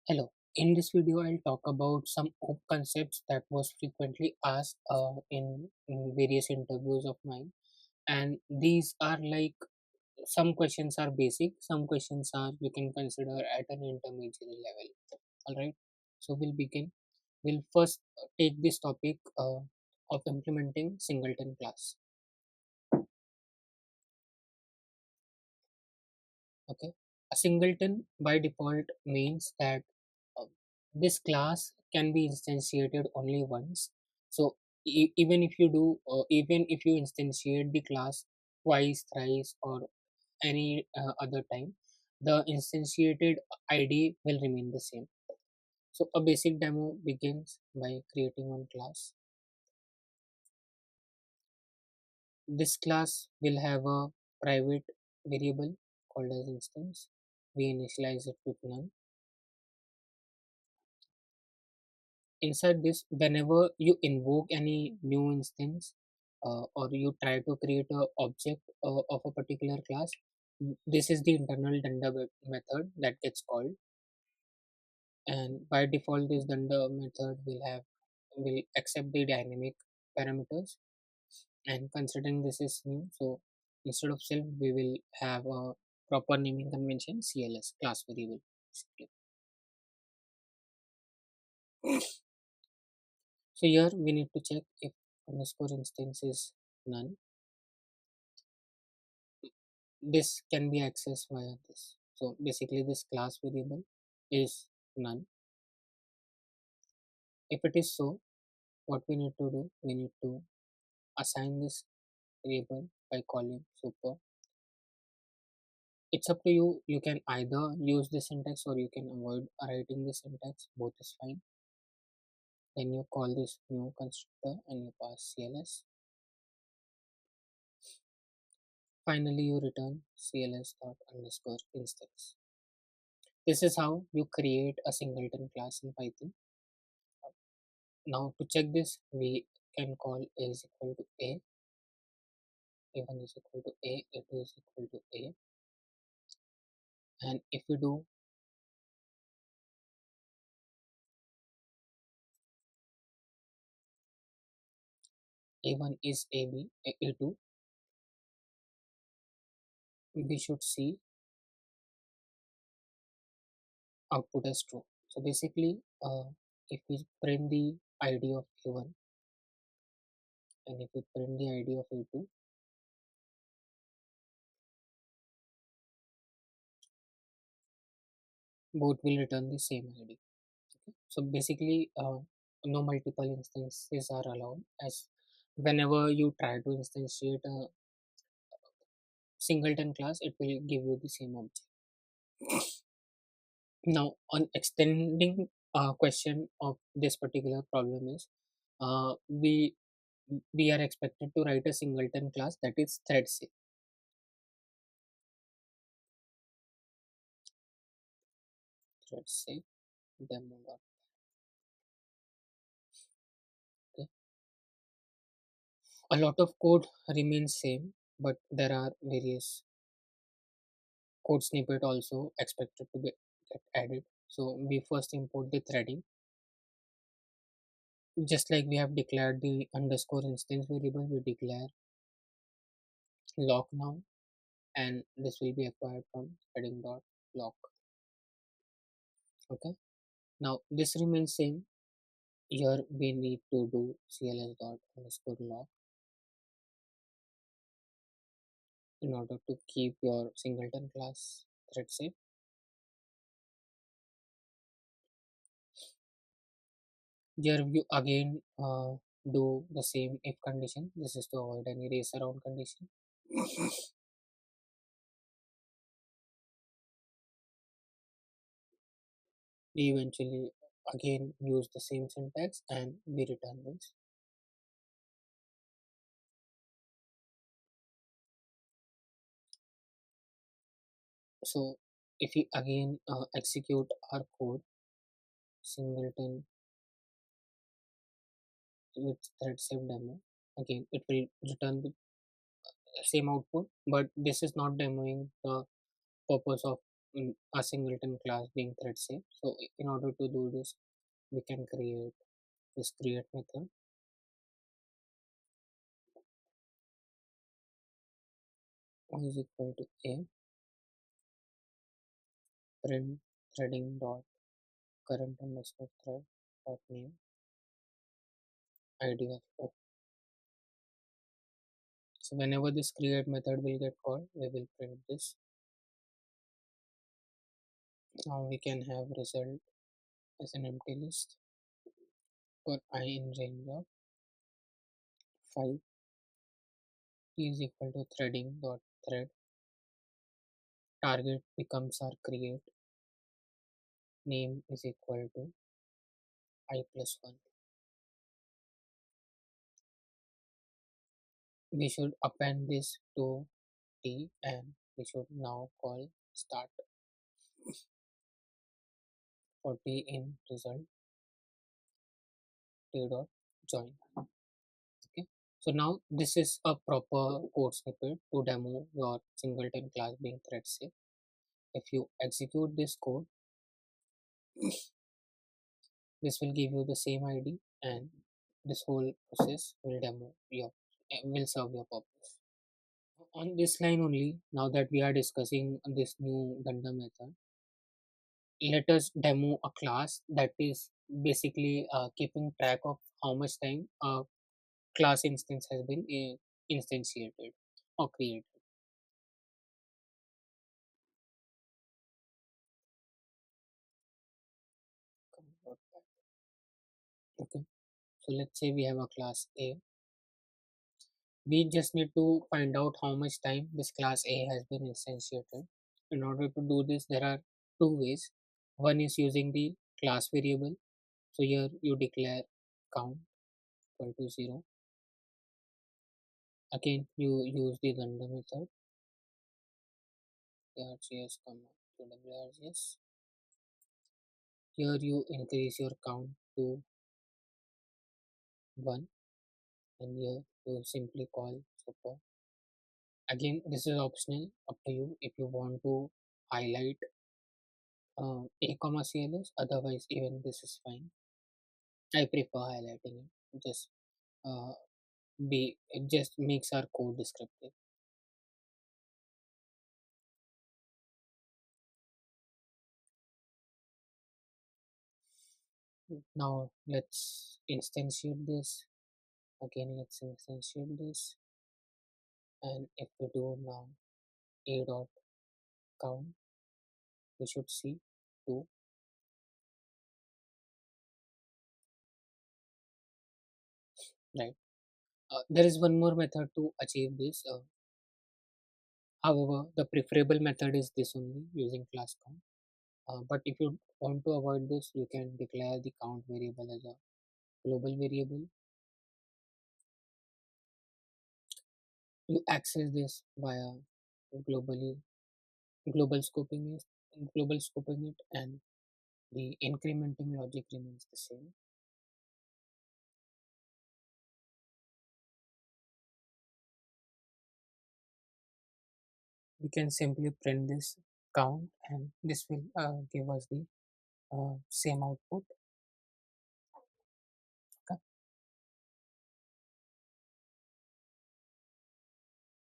Hello. In this video, I'll talk about some concepts that was frequently asked in various interviews of mine. And these are like some questions are basic, some questions are you can consider at an intermediate level. All right. So we'll begin. We'll first take this topic of implementing singleton class. Okay. A singleton by default means that uh, this class can be instantiated only once. So even if you do even if you instantiate the class twice, thrice, or any other time, the instantiated id will remain the same. So a basic demo begins by creating one class. This class will have a private variable called as instance. We initialize it with none. Inside this, whenever you invoke any new instance or you try to create a object of a particular class, this is the internal danda method that gets called. And by default, this danda method will accept the dynamic parameters. And considering this is new, so instead of self we will have a proper naming convention, cls, class variable basically. So here we need to check if underscore instance is none. This can be accessed via this. So basically this class variable is none. If it is so, what we need to do, we need to assign this variable by calling super. It's up to you. You can either use the syntax or you can avoid writing the syntax. Both is fine. Then you call this new constructor and you pass cls. Finally, you return cls dot underscore instance. This is how you create a singleton class in Python. Now to check this, we can call a is equal to a1 is equal to a2 is equal to a, and if we do a1 is ab, a2, we should see output as true. So basically, if we print the id of a1 and if we print the id of a2, both will return the same id. Okay? So basically, no multiple instances are allowed, as whenever you try to instantiate a singleton class, it will give you the same object. Now, on extending question of this particular problem is, uh, we we are expected to write a singleton class that is thread safe. Thread safe demo dot. Okay. A lot of code remains same, but there are various code snippet also expected to get added. So we first import the threading. Just like we have declared the underscore instance variable, we declare lock now, and this will be acquired from threading dot lock. Okay. Now this remains same. Here we need to do cls dot underscore lock in order to keep your singleton class thread safe. Here you again do the same if condition. This is to avoid any race around condition. We eventually again use the same syntax and we return this. So if we again execute our code singleton with thread safe demo, again it will return the same output, but this is not demoing the purpose of a singleton class being thread safe. So in order to do this, we can create this create method is equal to a print threading dot current underscore thread dot name id of the. So whenever this create method will get called, we will print this. Now we can have result as an empty list for I in range of 5. T is equal to threading dot thread. Target becomes our create. Name is equal to I plus 1. We should append this to T and we should now call start for T in result T dot join. Okay. So now this is a proper code snippet to demo your singleton class being thread safe. If you execute this code, this will give you the same ID and this whole process will demo your will serve your purpose. On this line only, now that we are discussing this new Danda method, let us demo a class that is basically keeping track of how much time a class instance has been instantiated or created. Okay, so let's say we have a class A. We just need to find out how much time this class A has been instantiated. In order to do this, there are two ways. One is using the class variable. So here you declare count equal to 0. Again, you use the render method, rgs comma to wrgs. Here you increase your count to 1 and here you simply call super. Again, this is optional, up to you if you want to highlight a comma cls, otherwise even this is fine. I prefer highlighting it, just uh, be it just makes our code descriptive. Now let's instantiate this. Again, let's instantiate this, and if we do now a dot count, we should see 2. Right. There is one more method to achieve this. However, the preferable method is this only, using class count. But if you want to avoid this, you can declare the count variable as a global variable. You access this via globally global scoping is global scoping it, and the incrementing logic remains the same. We can simply print this count and this will give us the same output.